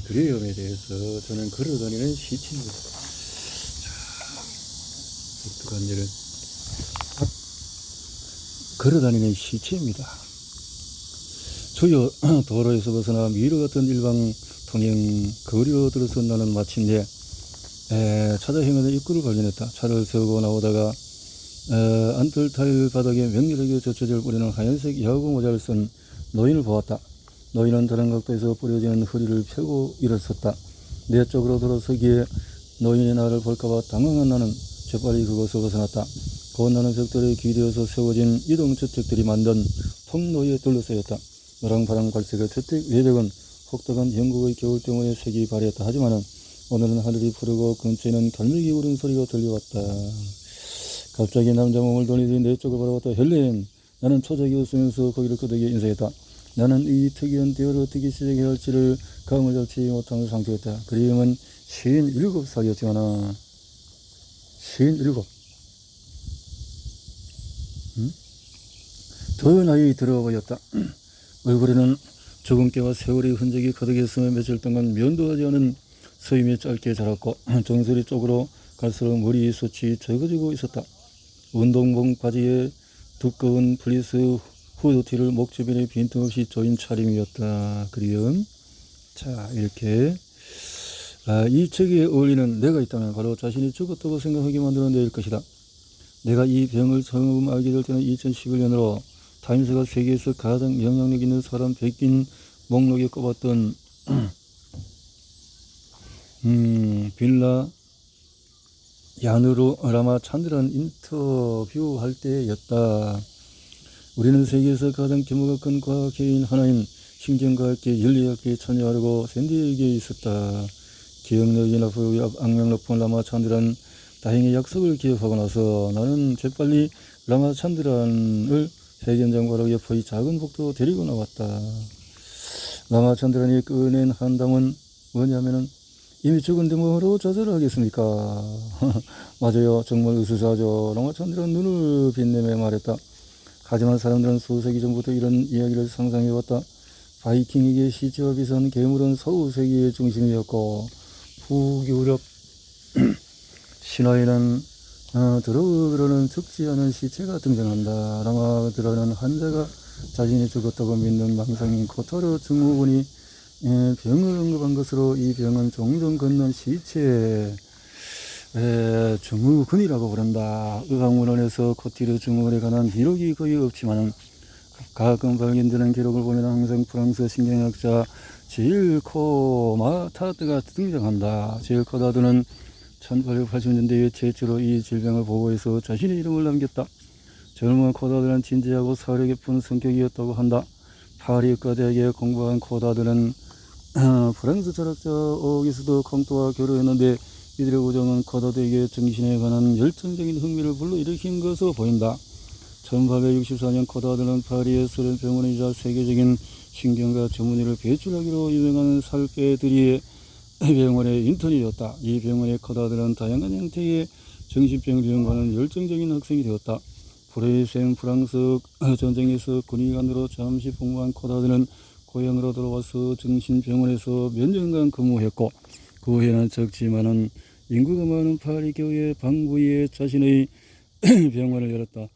그리움에 대해서 저는 걸어다니는 시체입니다. 독특한 일은 걸어다니는 시체입니다. 주요 도로에서 벗어나 미로 같은 일방 통행 거리로 들어서 나는 마침내 차자 행하는 입구를 발견했다. 차를 세우고 나오다가 안뜰 타일 바닥에 맹렬하게 젖혀질 뿌리는 하얀색 야구 모자를 쓴 노인을 보았다. 노인은 다른 각도에서 뿌려지는 허리를 펴고 일어섰다. 내 쪽으로 돌아서기에 노인이 나를 볼까봐 당황한 나는 재빨리 그곳을 벗어났다. 곧 나는 벽돌에 기대어서 세워진 이동주택들이 만든 통로에 둘러싸였다. 노랑파랑 갈색의 주택 외벽은 혹독한 영국의 겨울 때문에 색이 바랬다. 하지만 오늘은 하늘이 푸르고 근처에는 갈매기 울음 소리가 들려왔다. 갑자기 남자 몸을 돌리더니 내 쪽을 바라봤다. 헬렌! 나는 초작이 웃으면서 고개를 끄덕여 인사했다. 나는 이 특이한 대화를 어떻게 시작해야 할지를 감을 잡지 못한 상태였다. 그림은 57살이었지만 57. 더 나이 들어 보였다. 얼굴에는 주근깨와 세월의 흔적이 가득했으며 며칠 동안 면도 하지 않은 서임이 짧게 자랐고 정수리 쪽으로 갈수록 머리 숱이 적어지고 있었다. 운동복 바지에 두꺼운 플리스 후드티를 목 주변에 빈틈없이 조인 차림이었다. 그리움. 자, 이렇게 이 책에 어울리는 내가 있다면 바로 자신이 죽었다고 생각하게 만드는 내일 것이다. 내가 이 병을 처음 알게 될 때는 2011년으로 타임스가 세계에서 가장 영향력 있는 사람 100인 목록에 꼽았던 빌라 야누르 라마찬드란 인터뷰할 때였다. 우리는 세계에서 가장 규모가 큰 과학계인 하나인 신경과학계, 윤리학계에 참여하려고 샌디에이기에 있었다. 기억력이 나쁘고 악명 높은 라마찬드란 다행히 약속을 기억하고 나서 나는 재빨리 라마찬드란을 회견장 바로 옆의 작은 복도로 데리고 나왔다. 라마찬드란이 꺼낸 한담은 뭐냐면은 이미 죽은데 뭐로 자살을 하겠습니까? 맞아요. 정말 으스스하죠. 라마찬드란 눈을 빛내며 말했다. 하지만 사람들은 수세기 전부터 이런 이야기를 상상해왔다. 바이킹에게 시체와 비슷한 괴물은 서우세기의 중심이었고 북유럽 신화에는 들어오는 죽지 않은 시체가 등장한다. 라마드라는 환자가 자신이 죽었다고 믿는 망상인 코타르 증후군이 병을 언급한 것으로 이 병은 종종 걷는 시체 증후군이라고 부른다. 의학문헌에서 코티르 증후군에 관한 기록이 거의 없지만 가끔 발견되는 기록을 보면 항상 프랑스 신경학자 질코 마타드가 등장한다. 질코 마타드는 1880년대에 최초로 이 질병을 보고해서 자신의 이름을 남겼다. 젊은 코다드는 진지하고 사려 깊은 성격이었다고 한다. 파리 의과대학에 공부한 코다드는 프랑스 철학자 오기스트 콩트와 결혼했는데 이들의 우정은 코다드에게 정신에 관한 열정적인 흥미를 불러일으킨 것으로 보인다. 1864년 코다드는 파리의 소련 병원이자 세계적인 신경과 전문의를 배출하기로 유명한 살페드리의 병원의 인턴이었다. 이 병원의 코다드는 다양한 형태의 정신병을 연구하는 열정적인 학생이 되었다. 프레이센 프랑스 전쟁에서 군의관으로 잠시 복무한 코다드는 고향으로 돌아와서 정신병원에서 몇 년간 근무했고 그 후에는 적지만은 인구가 많은 파리 교회 방부위에 자신의 병원을 열었다.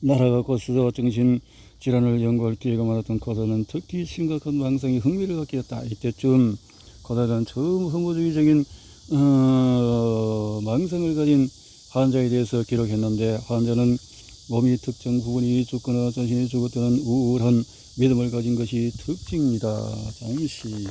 나라가 곧서 정신질환을 연구할 기회가 많았던 코다드는 특히 심각한 망상에 흥미를 갖게 됐다. 이때쯤 코다드는 처음 허무주의적인 망상을 가진 환자에 대해서 기록했는데 환자는 몸이 특정 부분이 죽거나 자신이 죽었다는 우울한 믿음을 가진 것이 특징입니다. 잠시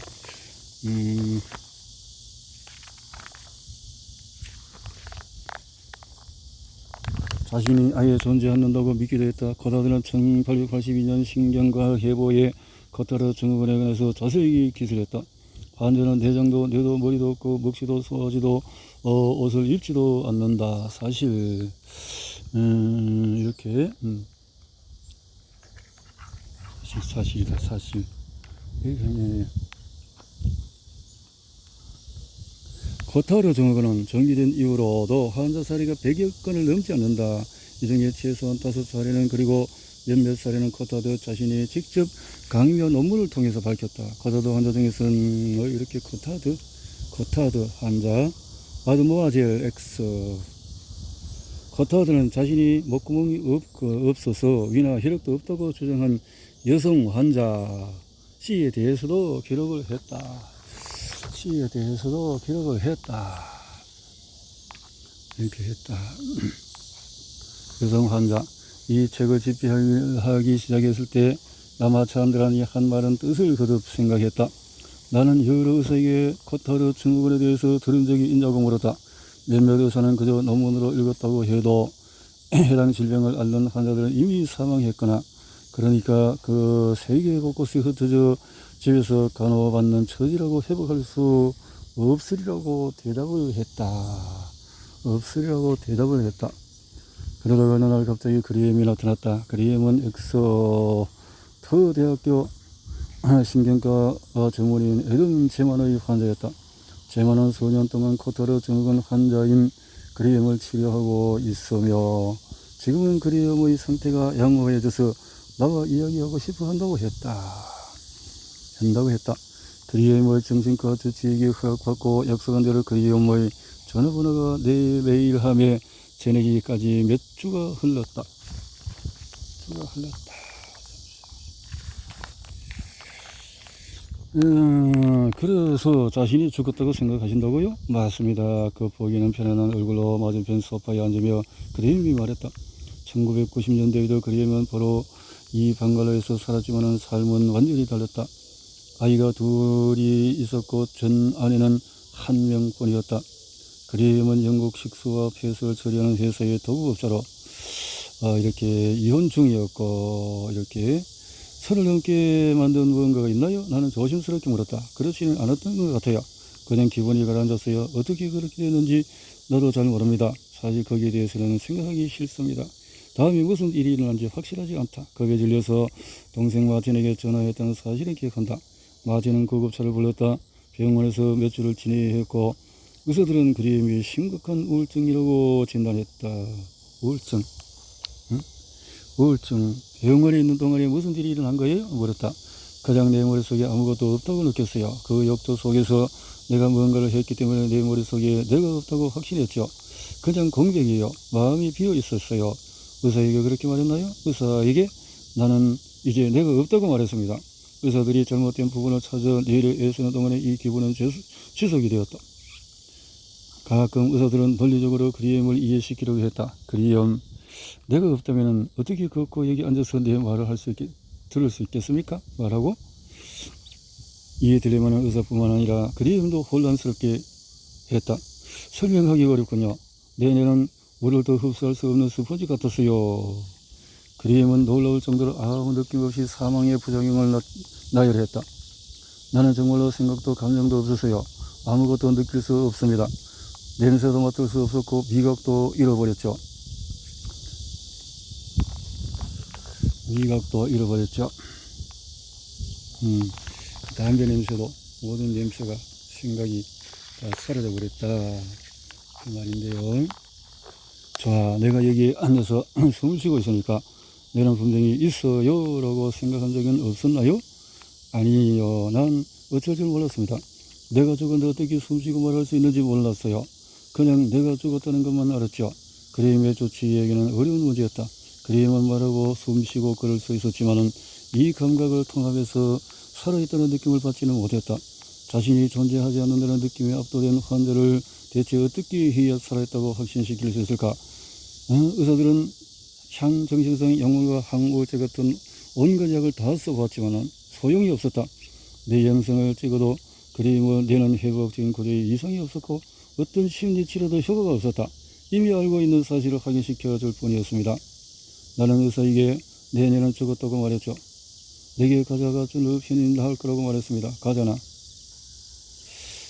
자신이 아예 존재 않는다고 믿기도 했다. 코다드는 1882년 신경과학 해보에 코타르 증후군에 관해서 자세히 기술했다. 환자는 내장도 뇌도 머리도 없고 먹지도 소화지도 옷을 입지도 않는다. 사실 이렇게 사실이다. 사실. 코타르 증후군은 정리된 이후로도 환자 사례가 100여 건을 넘지 않는다. 이 중에 최소한 5차례는 그리고 몇몇 사례는 코타드 자신이 직접 강의와 논문을 통해서 밝혔다. 코타드 환자 중에서는 이렇게 코타드 환자 마드모아젤 X. 코타드는 자신이 목구멍이 없어서 위나 혈액도 없다고 주장한 여성 환자 C에 대해서도 기록을 했다. 이렇게 했다. 여성 환자. 이 책을 집필하기 시작했을 때 남아 사람들은 한 말은 뜻을 거듭 생각했다. 나는 여러 의사에게 코타드 증후군에 대해서 들은 적이 있냐고 물었다. 몇몇 의사는 그저 논문으로 읽었다고 해도 해당 질병을 앓는 환자들은 이미 사망했거나 그러니까 그 세계 곳곳에 흩어져 집에서 간호받는 처지라고 회복할 수 없으리라고 대답을 했다. 그러다가 어느 날 갑자기 그리엠이 나타났다. 그리엠은 엑서터 대학교 신경과 전문의인 에든 제만의 환자였다. 제만은 수년 동안 코타드 증후군 환자인 그리엠을 치료하고 있으며 지금은 그리엠의 상태가 양호해져서 나와 이야기하고 싶어 한다고 했다. 그리엠의 정신과 주치의에게 허락받고 약속한 대로 그리엠의 전화번호가 매일함에 전화기까지 몇 주가 흘렀다. 그래서 자신이 죽었다고 생각하신다고요? 맞습니다. 그 보기는 편안한 얼굴로 맞은편 소파에 앉으며 그리엠이 말했다. 1990년대에도 그리엠은 바로 이 방갈로에서 살았지만 삶은 완전히 달랐다. 아이가 둘이 있었고 전 아내는 한 명뿐이었다. 그리엠은 영국 식수와 폐수를 처리하는 회사의 도구업자로 이렇게 이혼 중이었고 이렇게 선을 넘게 만든 무언가가 있나요? 나는 조심스럽게 물었다. 그렇지는 않았던 것 같아요. 그냥 기분이 가라앉았어요. 어떻게 그렇게 됐는지 나도 잘 모릅니다. 사실 거기에 대해서는 생각하기 싫습니다. 다음에 무슨 일이 일어난지 확실하지 않다. 겁에 질려서 동생 마틴에게 전화했다는 사실을 기억한다. 마틴은 구급차를 불렀다. 병원에서 몇 주를 지내야 했고 의사들은 그리엠이 심각한 우울증이라고 진단했다. 우울증. 병원에 있는 동안에 무슨 일이 일어난 거예요? 물었다. 가장 내 머릿속에 아무것도 없다고 느꼈어요. 그 욕조 속에서 내가 무언가를 했기 때문에 내 머릿속에 내가 없다고 확신했죠. 그냥 공백이에요. 마음이 비어 있었어요. 의사에게 그렇게 말했나요? 의사에게 나는 이제 내가 없다고 말했습니다. 의사들이 잘못된 부분을 찾아 뇌를 애쓰는 동안에 이 기분은 지속이 되었다. 가끔 의사들은 논리적으로 그리엠을 이해시키려고 했다. 그리엠, 내가 없다면 어떻게 걷고 여기 앉아서 내 말을 들을 수 있겠습니까? 말하고 이해되려면 하는 의사뿐만 아니라 그리엠도 혼란스럽게 했다. 설명하기 어렵군요. 내내는 물을 더 흡수할 수 없는 스펀지 같았어요. 그리엠은 놀라울 정도로 아무 느낌 없이 사망의 부작용을 나열했다. 나는 정말로 생각도 감정도 없었어요. 아무것도 느낄 수 없습니다. 냄새도 맡을 수 없었고 미각도 잃어버렸죠. 담배 냄새도 모든 냄새가 생각이 다 사라져 버렸다. 그 말인데요. 자, 내가 여기 앉아서 숨을 쉬고 있으니까 내는 분명히 있어요 라고 생각한 적은 없었나요? 아니요. 난 어쩔 줄 몰랐습니다. 내가 죽었는데 어떻게 숨쉬고 말할 수 있는지 몰랐어요. 그냥 내가 죽었다는 것만 알았죠. 그리엠의 조치에게는 어려운 문제였다. 그리엠은 말하고 숨쉬고 걸을 수 있었지만은 이 감각을 통합해서 살아있다는 느낌을 받지는 못했다. 자신이 존재하지 않는다는 느낌에 압도된 환자를 대체 어떻게 해야 살아있다고 확신시킬 수 있을까? 의사들은 향정신성 약물과 항우울제 같은 온갖 약을 다 써봤지만 소용이 없었다. 내 영상을 찍어도 그리엠의 뇌는 회복적인 구조에 이상이 없었고 어떤 심리치료도 효과가 없었다. 이미 알고 있는 사실을 확인시켜줄 뿐이었습니다. 나는 의사에게 내 뇌는 죽었다고 말했죠. 내게 가자가 좀 없이는 나을 거라고 말했습니다. 가자나.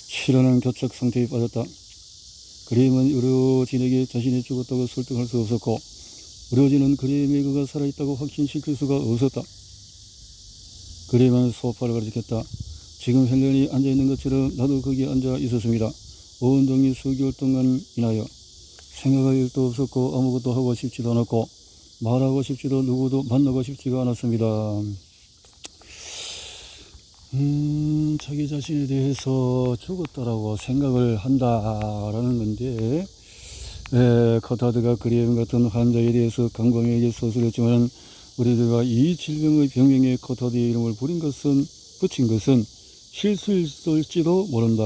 치료는 교착 상태에 빠졌다. 그리엠은 의료진에게 자신이 죽었다고 설득할 수 없었고 의료진은 그리엠이 그가 살아있다고 확신시킬 수가 없었다. 그리엠은 소파를 가리켰다. 지금 헬렌이 앉아있는 것처럼 나도 거기에 앉아 있었습니다. 온종일 수개월 동안 인하여 생각할 일도 없었고 아무것도 하고 싶지도 않았고 말하고 싶지도 누구도 만나고 싶지가 않았습니다. 자기 자신에 대해서 죽었다라고 생각을 한다라는 건데, 커타드가 그리움 같은 환자에 대해서 강범에게 서술했지만 우리들과 이 질병의 병명에 커타드의 이름을 붙인 것은 실수일지도 모른다.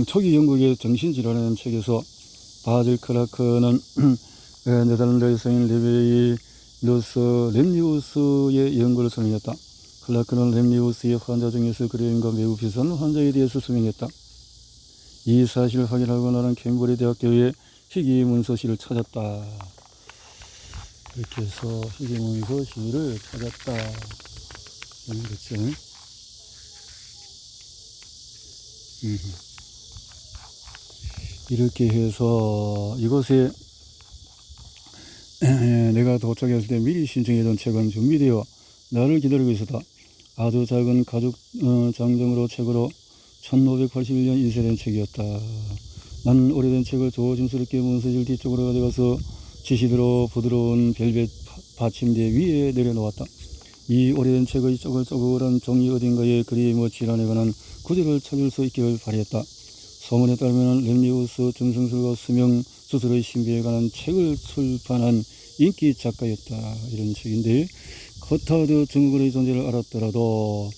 초기 영국의 정신질환이라는 책에서 바질 크라크는 네덜란드 여성인 레베이루스 렘니우스의 연구를 설명했다. 클라크는 렘니우스의 환자 중에서 그리움과 매우 비싼 환자에 대해서 설명했다. 이 사실을 확인하고 나는 캠브리 대학교의 희귀 문서실을 찾았다. 이렇게 해서 희귀 문서실을 찾았다. 이런 거죠. 이렇게 해서 이곳에 내가 도착했을 때 미리 신청해둔 책은 준비되어 나를 기다리고 있었다. 아주 작은 가죽 장정으로 책으로 1581년 인쇄된 책이었다. 난 오래된 책을 조심스럽게 문서실 뒤쪽으로 가져가서 지시대로 부드러운 벨벳 받침대 위에 내려놓았다. 이 오래된 책의 쪼글쪼글한 종이 어딘가에 그림의 질환에 관한 구절을 찾을 수 있기를 바랬다. 소문에 따르면 렘니우스 중성술과 수명 수술의 신비에 관한 책을 출판한 인기 작가였다. 이런 책인데, 커타드 증후군의 존재를 알았더라도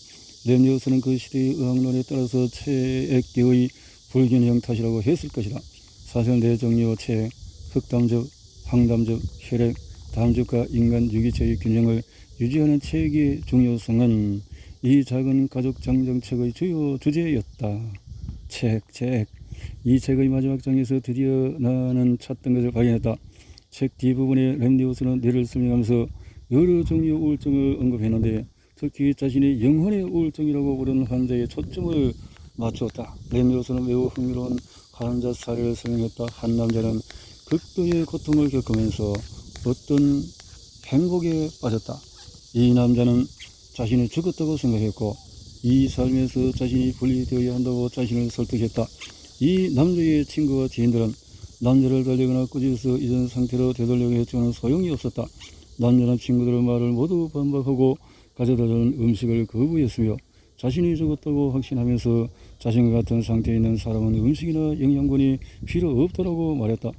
렘니우스는 그 시대의 의학론에 따라서 체액계의 불균형 탓이라고 했을 것이다. 사실 뇌종류, 체액, 흑담즙, 황담즙, 혈액, 담즙과 인간 유기체의 균형을 유지하는 체액의 중요성은 이 작은 가족 장정책의 주요 주제였다. 체액. 이 책의 마지막 장에서 드디어 나는 찾던 것을 발견했다. 책 뒷부분에 렘니우스는 뇌를 설명하면서 여러 종류의 우울증을 언급했는데 특히 자신의 영혼의 우울증이라고 부르는 환자에 초점을 맞추었다. 렘니우스는 매우 흥미로운 환자 사례를 설명했다. 한 남자는 극도의 고통을 겪으면서 어떤 행복에 빠졌다. 이 남자는 자신이 죽었다고 생각했고 이 삶에서 자신이 분리되어야 한다고 자신을 설득했다. 이 남자의 친구와 지인들은 남자를 달리거나 꾸짖어서 이전 상태로 되돌려고 했지만 소용이 없었다. 남자는 친구들의 말을 모두 반박하고 가져다주는 음식을 거부했으며 자신이 죽었다고 확신하면서 자신과 같은 상태에 있는 사람은 음식이나 영양분이 필요 없다고 말했다.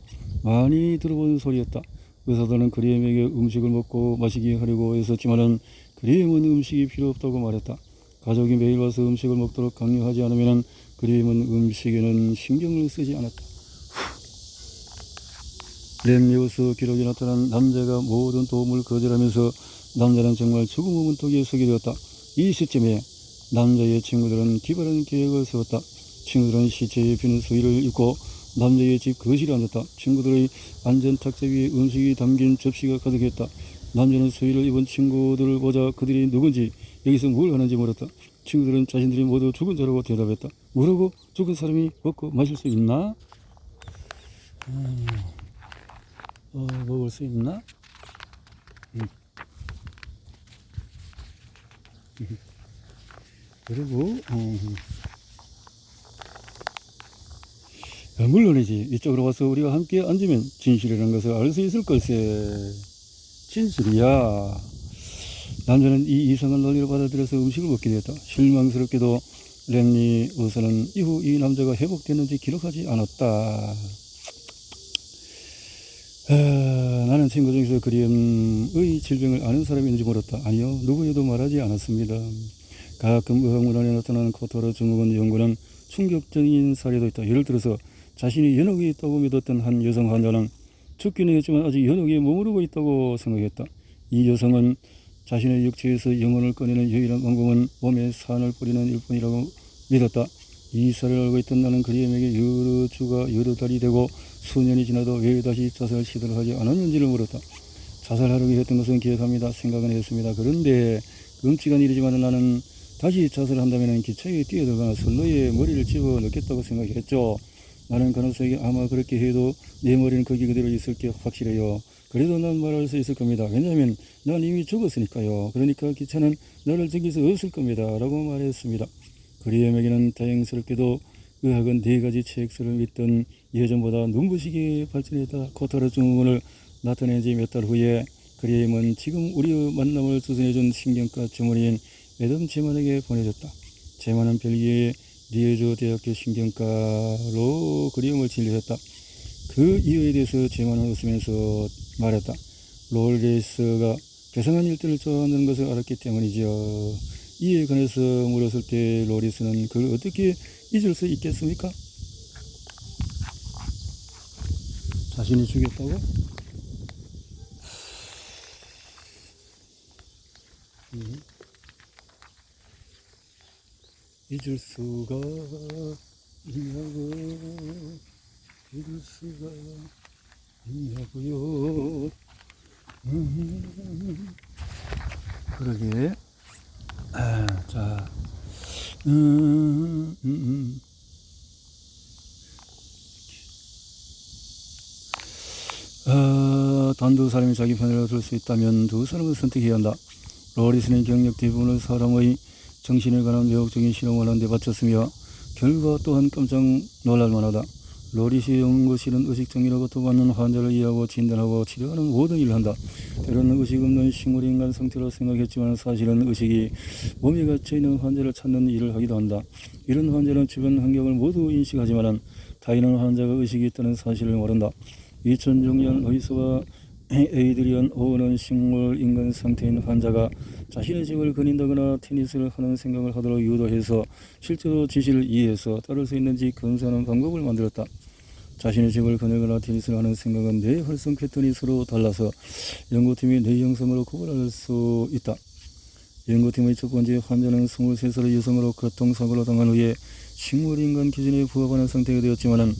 많이 들어본 소리였다. 의사들은 그리엠에게 음식을 먹고 마시게 하려고 했었지만 그리엠은 음식이 필요 없다고 말했다. 가족이 매일 와서 음식을 먹도록 강요하지 않으면 그리엠은 음식에는 신경을 쓰지 않았다. 렘니우스 기록에 나타난 남자가 모든 도움을 거절하면서 남자는 정말 죽음의 문턱에 서게 되었다. 이 시점에 남자의 친구들은 기발한 계획을 세웠다. 친구들은 시체에 비는 수의를 입고 남자의 집 거실에 앉았다. 친구들의 안전탁자 위에 음식이 담긴 접시가 가득했다. 남자는 수의를 입은 친구들을 보자 그들이 누군지 여기서 뭘 하는지 물었다. 친구들은 자신들이 모두 죽은 자라고 대답했다. 뭐라고? 죽은 사람이 먹고 마실 수 있나? 먹을 수 있나? 그리고 물론이지. 이쪽으로 와서 우리가 함께 앉으면 진실이라는 것을 알 수 있을 걸세. 진실이야. 남자는 이 이상한 논리를 받아들여서 음식을 먹게 되었다. 실망스럽게도 렘니우스는 이후 이 남자가 회복됐는지 기록하지 않았다. 나는 친구 중에서 그리움의 질병을 아는 사람이 있는지 물었다. 아니요, 누구에도 말하지 않았습니다. 가끔 의학문헌에 나타나는 코타드 증후군 연구는 충격적인 사례도 있다. 예를 들어서 자신이 연옥이 있다고 믿었던 한 여성 환자는 죽기는 했지만 아직 연옥에 머무르고 있다고 생각했다. 이 여성은 자신의 육체에서 영혼을 꺼내는 유일한 방법은 몸에 산을 뿌리는 일뿐이라고 믿었다. 이 사실을 알고 있던 나는 그리엠에게 여러 주가 여러 달이 되고 수년이 지나도 왜 다시 자살 시도를 하지 않았는지를 물었다. 자살하려고 했던 것은 기억합니다. 생각은 했습니다. 그런데 끔찍한 일이지만 나는 다시 자살한다면 기차에 뛰어들거나 선로에 머리를 집어넣겠다고 생각했죠. 나는 가능성이 아마 그렇게 해도 내 머리는 거기 그대로 있을 게 확실해요. 그래도 난 말할 수 있을 겁니다. 왜냐하면 난 이미 죽었으니까요. 그러니까 기차는 나를 죽일 수 없을 겁니다. 라고 말했습니다. 그리엠에게는 다행스럽게도 의학은 4가지 체액술을 믿던 예전보다 눈부시게 발전했다. 코타드 증후군을 나타내지 몇 달 후에 그리움은 지금 우리의 만남을 조성해준 신경과 주머니인 애덤 제만에게 보내줬다. 제만은 벨기에 리에조 대학교 신경과로 그리움을 진료했다. 그 이유에 대해서 제만은 웃으면서 말했다. 롤레이스가 괴상한 일들을 좋아하는 것을 알았기 때문이지요. 이에 관해서 물었을 때 로리스는 그걸 어떻게 잊을 수 있겠습니까? 자신이 죽였다고? 잊을 수가 있냐고, 잊을 수가 있냐고요. 그러게. 자, 단 두 사람이 자기 편을 들 수 있다면 두 사람을 선택해야 한다. 로리스는 경력 대부분을 사람의 정신에 관한 매혹적인 실험을 하는 데 바쳤으며 결과 또한 깜짝 놀랄 만하다. 로리스의 연구실은 의식장애로부터 받는 환자를 이해하고 진단하고 치료하는 모든 일을 한다. 때로는 의식 없는 식물인간 상태로 생각했지만 사실은 의식이 몸에 갇혀있는 환자를 찾는 일을 하기도 한다. 이런 환자는 주변 환경을 모두 인식하지만 다행히 환자가 의식이 있다는 사실을 모른다. 2006년 로이스와 에이드리언 오원은 식물 인간 상태인 환자가 자신의 집을 거닌다거나 테니스를 하는 생각을 하도록 유도해서 실제로 지시를 이해해서 따를 수 있는지 검사하는 방법을 만들었다. 자신의 집을 거닐거나 테니스를 하는 생각은 뇌 활성 패턴이 서로 달라서 연구팀이 뇌 형성으로 구분할 수 있다. 연구팀의 첫 번째 환자는 23살의 여성으로 교통사고로 당한 후에 식물인간 기준에 부합하는 상태가 되었지만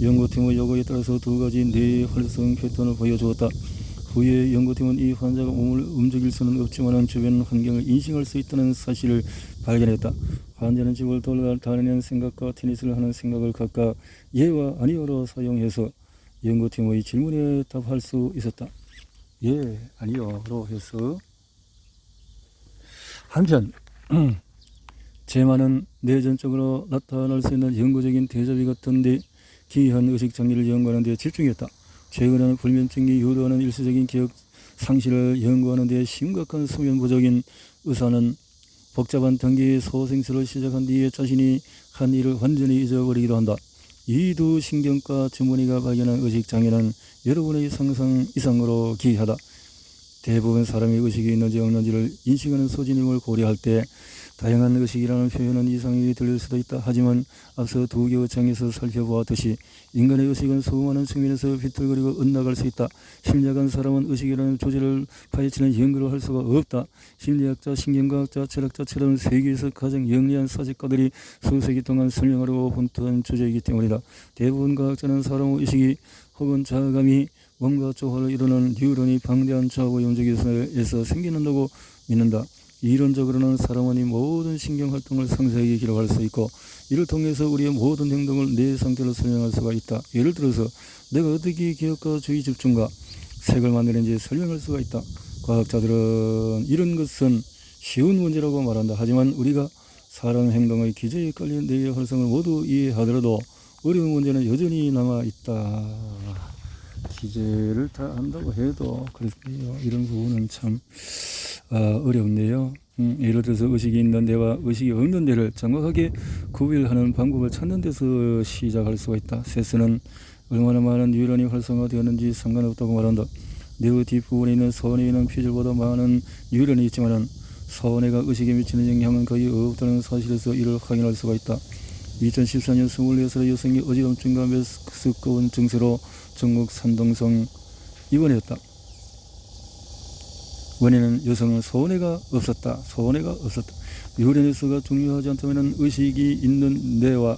연구팀의 요구에 따라서 두 가지 뇌 활성 패턴을 보여주었다. 후에 연구팀은 이 환자가 몸을 움직일 수는 없지만 주변 환경을 인식할 수 있다는 사실을 발견했다. 환자는 집을 돌아다니는 생각과 테니스를 하는 생각을 각각 예와 아니요로 사용해서 연구팀의 질문에 답할 수 있었다. 예, 아니요로 해서 한편 제만은 내전적으로 나타날 수 있는 영구적인 대자비 같은 데 기이한 의식장애를 연구하는 데 집중했다. 최근에는 불면증이 유도하는 일시적인 기억 상실을 연구하는 데 심각한 수면 부족인 의사는 복잡한 단계의 소생술을 시작한 뒤에 자신이 한 일을 완전히 잊어버리기도 한다. 이 두 신경과 전문의가 발견한 의식장애는 여러분의 상상 이상으로 기이하다. 대부분 사람이 의식이 있는지 없는지를 인식하는 소진임을 고려할 때 다양한 의식이라는 표현은 이상하게 들릴 수도 있다. 하지만 앞서 두 개의 장에서 살펴보았듯이 인간의 의식은 수많은 측면에서 비틀거리고 엇나갈 수 있다. 심리학한 사람은 의식이라는 주제를 파헤치는 연구를 할 수가 없다. 심리학자, 신경과학자, 철학자처럼 세계에서 가장 영리한 사직가들이 수세기 동안 설명하려고 분투한 주제이기 때문이다. 대부분 과학자는 사람의 의식이 혹은 자아감이 몸과 조화를 이루는 뉴런이 방대한 좌우의 움직임에서 생기는다고 믿는다. 이론적으로는 사람은 이 모든 신경활동을 상세하게 기록할 수 있고 이를 통해서 우리의 모든 행동을 내 상태로 설명할 수가 있다. 예를 들어서 내가 어떻게 기억과 주의 집중과 색을 만드는지 설명할 수가 있다. 과학자들은 이런 것은 쉬운 문제라고 말한다. 하지만 우리가 사람 행동의 기저에 깔린 뇌의 활성을 모두 이해하더라도 어려운 문제는 여전히 남아있다. 기제를 다 안다고 해도 그렇군요. 이런 부분은 참 어렵네요. 예를 들어서 의식이 있는 데와 의식이 없는 데를 정확하게 구별하는 방법을 찾는 데서 시작할 수가 있다. 세스는 얼마나 많은 뉴런이 활성화되었는지 상관없다고 말한다. 뇌의 뒷부분에 있는 소뇌에는 피질보다 많은 뉴런이 있지만 소뇌가 의식에 미치는 영향은 거의 없다는 사실에서 이를 확인할 수가 있다. 2014년 24살의 여성이 어지럼증과 메스꺼운 증세로 전국 산동성 입원했다. 원인은 여성은 소뇌가 없었다. 뉴런의 수가 중요하지 않다면 의식이 있는 뇌와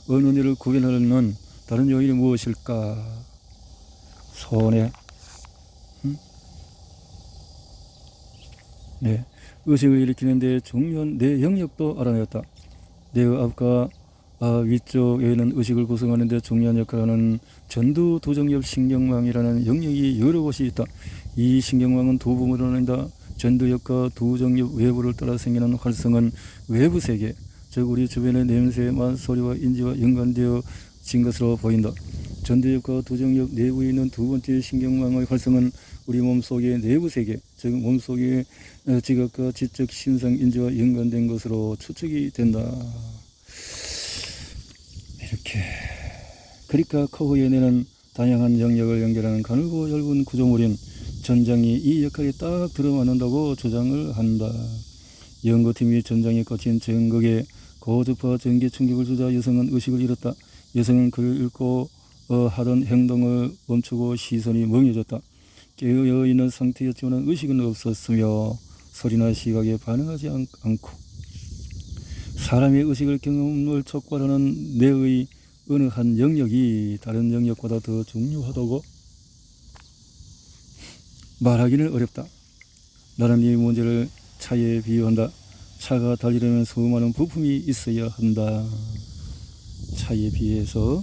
어느 뇌를 구별하는 다른 요인이 무엇일까? 소뇌. 네, 의식을 일으키는 데 중요한 뇌 영역도 알아내었다. 뇌의 앞과 위쪽에는 의식을 구성하는 데 중요한 역할을 하는 전두두정엽 신경망이라는 영역이 여러 곳이 있다. 이 신경망은 두 부분으로 나뉜다. 전두엽과 두정엽 외부를 따라 생기는 활성은 외부 세계, 즉 우리 주변의 냄새, 맛, 소리와 인지와 연관되어진 것으로 보인다. 전두엽과 도정역 내부에 있는 두 번째 신경망의 활성은 우리 몸속의 내부 세계, 즉 몸속의 지각과 지적 신상 인지와 연관된 것으로 추측이 된다. 이렇게. 그러니까 커브에 내는 다양한 영역을 연결하는 가늘고 얇은 구조물인 전장이 이 역할에 딱 들어맞는다고 주장을 한다. 연구팀이 전장에 꽂힌 전극에 고주파 전기 충격을 주자 여성은 의식을 잃었다. 여성은 글을 읽고 하던 행동을 멈추고 시선이 멍해졌다. 깨어 있는 상태였지만 의식은 없었으며 소리나 시각에 반응하지 않고 사람의 의식을 경험을 촉발하는 뇌의 어느 한 영역이 다른 영역보다 더 중요하다고 말하기는 어렵다. 나는 이 문제를 차에 비유한다. 차가 달리려면 수많은 부품이 있어야 한다. 차에 비해서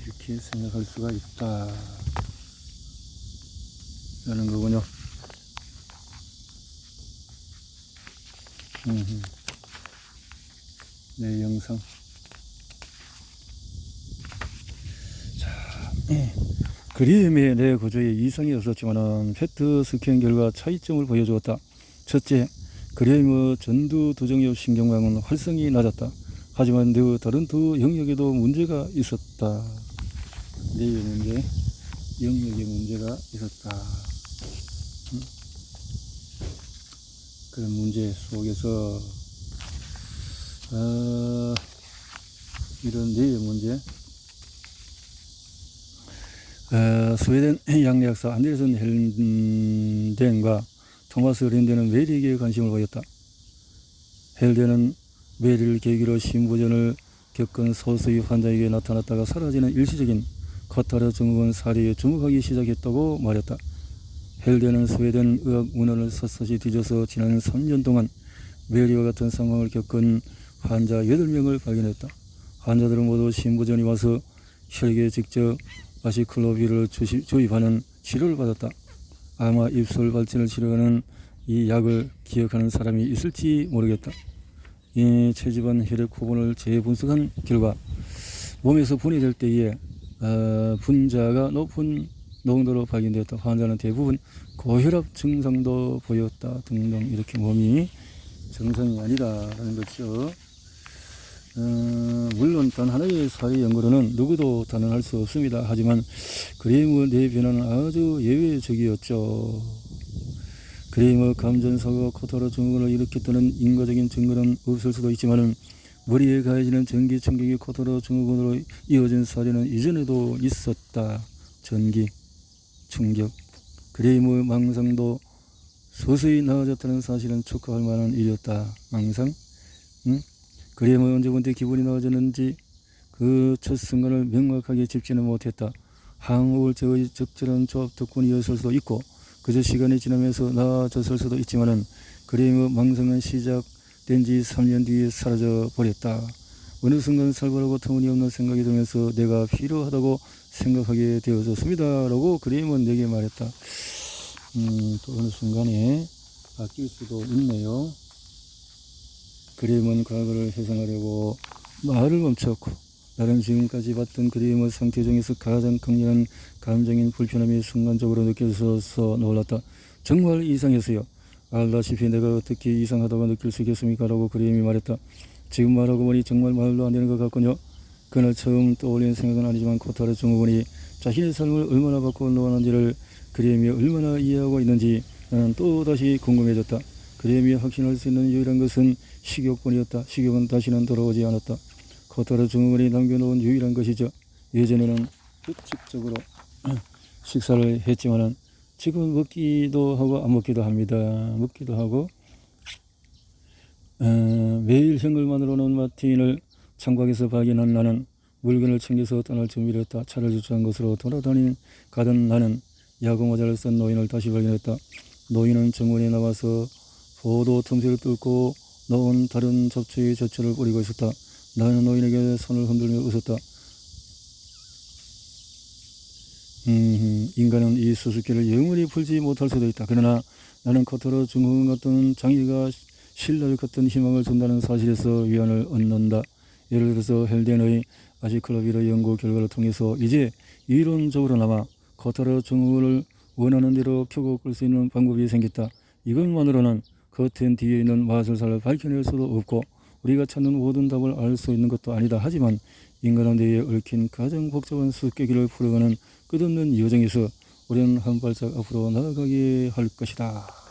이렇게 생각할 수가 있다 라는 거군요. 내 영상. 자, 그림의 내 구조에 이상이 없었지만은 페트 스캔 결과 차이점을 보여주었다. 첫째, 그림의 전두 도정엽 신경망은 활성이 낮았다. 하지만 다른 두 영역에도 문제가 있었다. 뇌의 문제, 영역에 문제가 있었다. 그런 문제 속에서 이런 뇌의 문제, 스웨덴 양리학사 안데르슨 헬덴과 토마스 린데는 외리에게 관심을 보였다. 헬덴은 외리를 계기로 심부전을 겪은 소수의 환자에게 나타났다가 사라지는 일시적인 커타르 증후군 사례에 주목하기 시작했다고 말했다. 헬덴은 스웨덴 의학 문헌을 샅샅이 뒤져서 지난 3년 동안 외리와 같은 상황을 겪은 환자 8명을 발견했다. 환자들은 모두 심부전이 와서 혈액에 직접 아시클로비를 주입하는 치료를 받았다. 아마 입술 발진을 치료하는 이 약을 기억하는 사람이 있을지 모르겠다. 이 체지방 혈액 호분을 재분석한 결과 몸에서 분해될 때에 분자가 높은 농도로 발견되었다. 환자는 대부분 고혈압 증상도 보였다 등등. 이렇게 몸이 정상이 아니다라는 거죠. 물론 단 하나의 사례 연구로는 누구도 단언할 수 없습니다. 하지만 그레이머 뇌 변화는 아주 예외적이었죠. 그레이머 감전사고가 코타르 증후군을 일으켰다는 인과적인 증거는 없을 수도 있지만 머리에 가해지는 전기 충격이 코타르 증후군으로 이어진 사례는 이전에도 있었다. 전기 충격. 그레이머 망상도 서서히 나아졌다는 사실은 축하할 만한 일이었다. 망상? 그레이머 언제부터 기분이 나아졌는지 그 첫 순간을 명확하게 짚지는 못했다. 항우울제의 적절한 조합 덕분이었을 수도 있고 그저 시간이 지나면서 나아졌을 수도 있지만은 그레이머 망상은 시작된 지 3년 뒤에 사라져 버렸다. 어느 순간 살벌하고 터무니없는 생각이 들면서 내가 필요하다고 생각하게 되어졌습니다. 라고 그레이머는 내게 말했다. 또 어느 순간에 바뀔 수도 있네요. 그레이머는 과거를 회상하려고 말을 멈췄고 나는 지금까지 봤던 그레이머 상태 중에서 가장 강렬한 감정인 불편함이 순간적으로 느껴져서 놀랐다. 정말 이상했어요. 알다시피 내가 어떻게 이상하다고 느낄 수 있겠습니까? 라고 그레이머이 말했다. 지금 말하고 보니 정말 말도 안 되는 것 같군요. 그날 처음 떠올린 생각은 아니지만 코타르 증후군이 자신의 삶을 얼마나 바꿔 놓았는지를 그레이머이 얼마나 이해하고 있는지 나는 또다시 궁금해졌다. 그레이머이 확신할 수 있는 유일한 것은 식욕뿐이었다. 식욕은 다시는 돌아오지 않았다. 코타르 증후군이 남겨놓은 유일한 것이죠. 예전에는 규칙적으로 식사를 했지만은 지금 먹기도 하고 안 먹기도 합니다. 먹기도 하고 매일 현글만으로는 마틴을 창밖에서 발견한 나는 물건을 챙겨서 떠날 준비를 했다. 차를 주차한 곳으로 가던 나는 야구 모자를 쓴 노인을 다시 발견했다. 노인은 정원에 나와서 보도 틈새를 뚫고 넣은 다른 잡초의 젖초를 뿌리고 있었다. 나는 노인에게 손을 흔들며 웃었다. 인간은 이 수수께를 영원히 풀지 못할 수도 있다. 그러나 나는 코타르 증후군 같은 장애가 신뢰를 걷던 희망을 준다는 사실에서 위안을 얻는다. 예를 들어서 헬덴의 아시클로비르 연구 결과를 통해서 이제 이론적으로나마 코타르 증후군을 원하는 대로 켜고 끌 수 있는 방법이 생겼다. 이것만으로는 커튼 뒤에 있는 마술사를 밝혀낼 수도 없고 우리가 찾는 모든 답을 알 수 있는 것도 아니다. 하지만 인간의 뇌에 얽힌 가장 복잡한 수수께끼를 풀어가는 끝없는 여정에서 우리는 한 발짝 앞으로 나아가게 할 것이다.